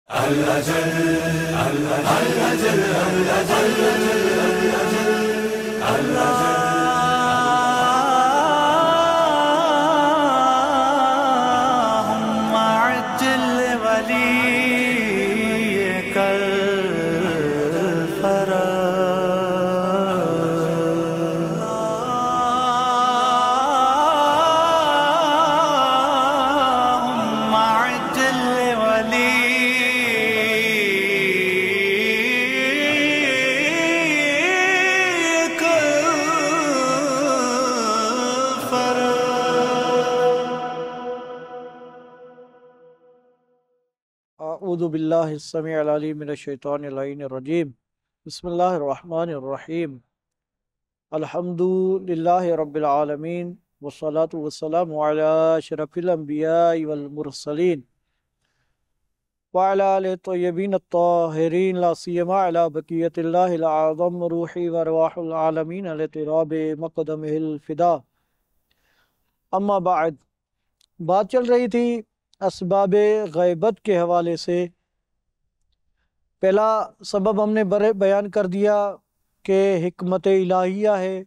اللهم عجل وليك اللهم عجل وليك اعوذ باللہ السمیع العلیم من الشیطان اللعین الرجیم بسم اللہ الرحمن الرحیم الحمد للہ رب العالمین والصلاة والسلام علی اشرف الانبیاء والمرسلین وعلی آلہ الطیبین الطاہرین لا سیما علی بقیت اللہ العظم روحی وارواح العالمین علی تراب مقدمہ الفدا. اما بعد، بات چل رہی تھی اسباب غیبت کے حوالے سے. پہلا سبب ہم نے بیان کر دیا کہ حکمت الہیہ ہے،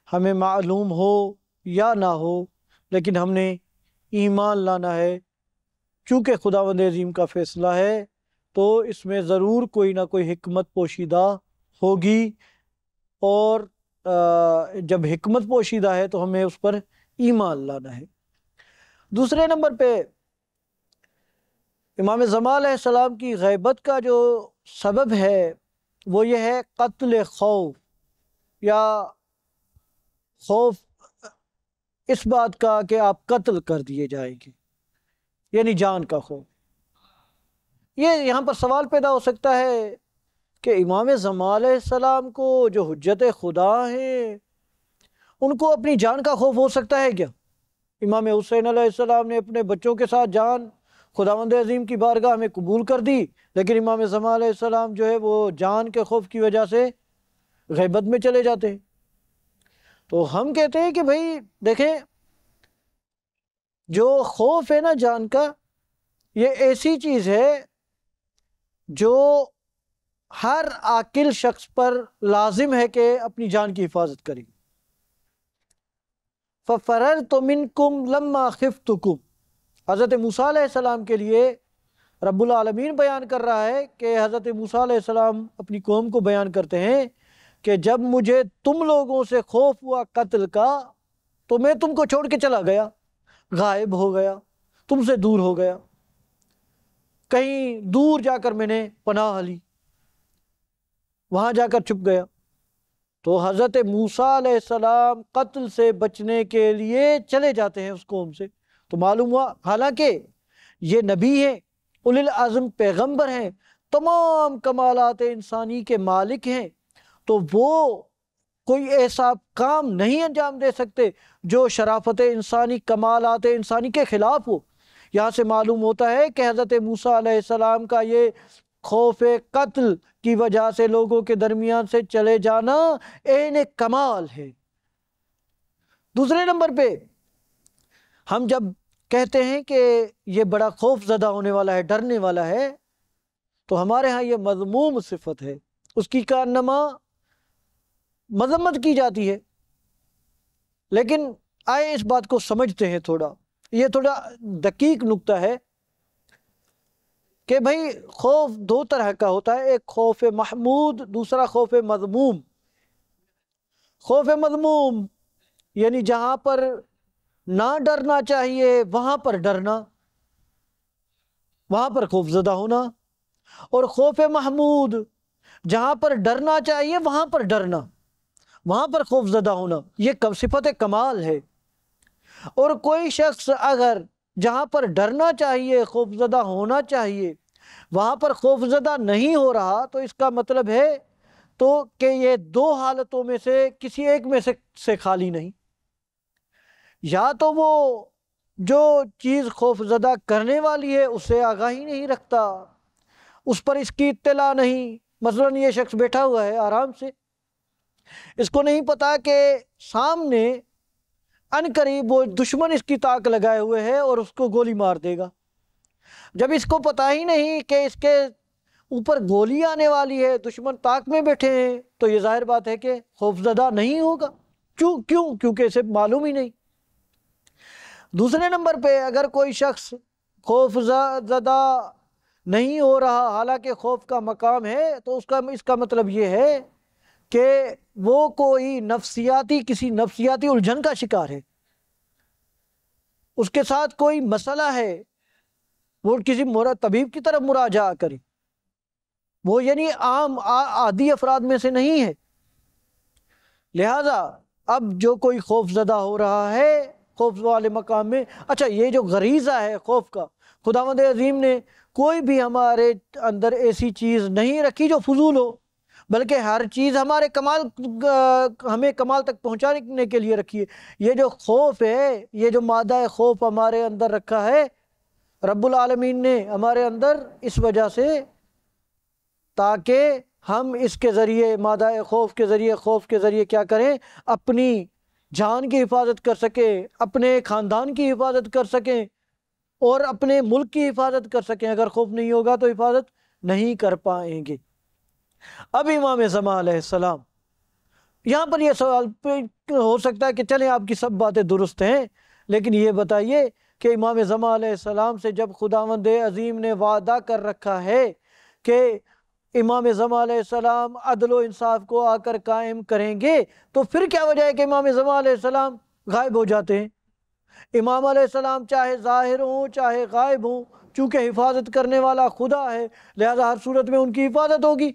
ہمیں معلوم ہو یا نہ ہو لیکن ہم نے ایمان لانا ہے. چونکہ خداوند عظیم کا فیصلہ ہے تو اس میں ضرور کوئی نہ کوئی حکمت پوشیدہ ہوگی، اور جب حکمت پوشیدہ ہے تو ہمیں اس پر ایمان لانا ہے. دوسرے نمبر پہ امام زمان علیہ السلام کی غیبت کا جو سبب ہے وہ یہ ہے قتل خوف، یا خوف اس بات کا کہ آپ قتل کر دیے جائیں گے، یعنی جان کا خوف. یہ یہاں پر سوال پیدا ہو سکتا ہے کہ امام زمان علیہ السلام کو جو حجت خدا ہیں ان کو اپنی جان کا خوف ہو سکتا ہے کیا؟ امام حسین علیہ السلام نے اپنے بچوں کے ساتھ جان خداوند عظیم کی بارگاہ میں قبول کر دی، لیکن امام زمان علیہ السلام جو ہے وہ جان کے خوف کی وجہ سے غیبت میں چلے جاتے ہیں. تو ہم کہتے ہیں کہ بھئی دیکھیں، جو خوف ہے نا جان کا، یہ ایسی چیز ہے جو ہر عاقل شخص پر لازم ہے کہ اپنی جان کی حفاظت کرے. فَفَرَرْتُ مِنْكُمْ لَمَّا خِفْتُكُمْ، حضرت موسیٰ علیہ السلام کے لیے رب العالمین بیان کر رہا ہے کہ حضرت موسیٰ علیہ السلام اپنی قوم کو بیان کرتے ہیں کہ جب مجھے تم لوگوں سے خوف ہوا قتل کا تو میں تم کو چھوڑ کے چلا گیا، غائب ہو گیا، تم سے دور ہو گیا، کہیں دور جا کر میں نے پناہ لی، وہاں جا کر چھپ گیا. تو حضرت موسیٰ علیہ السلام قتل سے بچنے کے لیے چلے جاتے ہیں اس قوم سے. تو معلوم ہوا حالانکہ یہ نبی ہیں، اولی العزم پیغمبر ہیں، تمام کمالات انسانی کے مالک ہیں، تو وہ کوئی ایسا کام نہیں انجام دے سکتے جو شرافت انسانی، کمالات انسانی کے خلاف ہو. یہاں سے معلوم ہوتا ہے کہ حضرت موسیٰ علیہ السلام کا یہ خوف قتل کی وجہ سے لوگوں کے درمیان سے چلے جانا عین کمال ہے. دوسرے نمبر پہ ہم جب کہتے ہیں کہ یہ بڑا خوف زدہ ہونے والا ہے، ڈرنے والا ہے، تو ہمارے ہاں یہ مذموم صفت ہے، اس کی کارنامہ مذمت کی جاتی ہے. لیکن آئے اس بات کو سمجھتے ہیں تھوڑا، یہ تھوڑا دقیق نکتہ ہے کہ بھئی خوف دو طرح کا ہوتا ہے، ایک خوف محمود، دوسرا خوف مذموم. خوف مذموم یعنی جہاں پر نہ ڈرنا چاہیے وہاں پر ڈرنا، وہاں پر خوف زدہ ہونا. اور خوف محمود جہاں پر ڈرنا چاہیے وہاں پر ڈرنا، وہاں پر خوف زدہ ہونا، یہ صفت کمال ہے. اور کوئی شخص اگر جہاں پر ڈرنا چاہیے، خوف زدہ ہونا چاہیے، وہاں پر خوف زدہ نہیں ہو رہا تو اس کا مطلب ہے تو کہ یہ دو حالتوں میں سے کسی ایک میں سے خالی نہیں. یا تو وہ جو چیز خوف زدہ کرنے والی ہے اس سے آگاہی نہیں رکھتا، اس پر اس کی اطلاع نہیں. مثلا یہ شخص بیٹھا ہوا ہے آرام سے، اس کو نہیں پتا کہ سامنے ان قریب وہ دشمن اس کی تاک لگائے ہوئے ہے اور اس کو گولی مار دے گا. جب اس کو پتہ ہی نہیں کہ اس کے اوپر گولی آنے والی ہے، دشمن طاق میں بیٹھے ہیں، تو یہ ظاہر بات ہے کہ خوفزدہ نہیں ہوگا۔ کیونکہ اسے معلوم ہی نہیں۔ دوسرے نمبر پہ اگر کوئی شخص خوف زدہ نہیں ہو رہا حالانکہ خوف کا مقام ہے، تو اس کا مطلب یہ ہے کہ وہ کوئی کسی نفسیاتی الجھن کا شکار ہے، اس کے ساتھ کوئی مسئلہ ہے، وہ کسی طبیب کی طرف مراجعہ کرے، وہ یعنی عام عادی افراد میں سے نہیں ہے۔ لہذا اب جو کوئی خوف زدہ ہو رہا ہے خوف والے مقام میں، اچھا یہ جو غریزہ ہے خوف کا، خداوند عظیم نے کوئی بھی ہمارے اندر ایسی چیز نہیں رکھی جو فضول ہو، بلکہ ہر چیز ہمیں کمال تک پہنچانے کے لیے رکھی ہے۔ یہ جو خوف ہے، یہ جو مادہ خوف ہمارے اندر رکھا ہے، رب العالمین نے ہمارے اندر اس وجہ سے، تاکہ ہم اس کے ذریعے مادہ خوف کے ذریعے کیا کریں؟ اپنی جان کی حفاظت کر سکیں، اپنے خاندان کی حفاظت کر سکیں، اور اپنے ملک کی حفاظت کر سکیں۔ اگر خوف نہیں ہوگا تو حفاظت نہیں کر پائیں گے۔ اب امام زمان علیہ السلام، یہاں پر یہ سوال ہو سکتا ہے کہ چلیں آپ کی سب باتیں درست ہیں، لیکن یہ بتائیے کہ امام زمان علیہ السلام سے جب خداوند عظیم نے وعدہ کر رکھا ہے کہ امام زمان علیہ السلام عدل و انصاف کو آ کر قائم کریں گے، تو پھر کیا وجہ ہے کہ امام زمان علیہ السلام غائب ہو جاتے ہیں؟ امام علیہ السلام چاہے ظاہر ہوں چاہے غائب ہوں، چونکہ حفاظت کرنے والا خدا ہے، لہذا ہر صورت میں ان کی حفاظت ہوگی،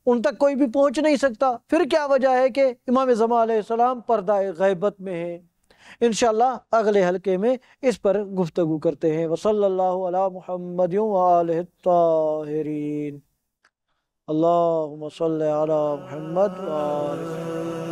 ان تک کوئی بھی پہنچ نہیں سکتا۔ پھر کیا وجہ ہے کہ امام زمان علیہ السلام پردہ غیبت میں ہیں؟ انشاءاللہ اگلے حلقے میں اس پر گفتگو کرتے ہیں۔ وصلی اللہ علی محمد وآلہ الطاہرین۔ اللہم صلی علی محمد وآلہ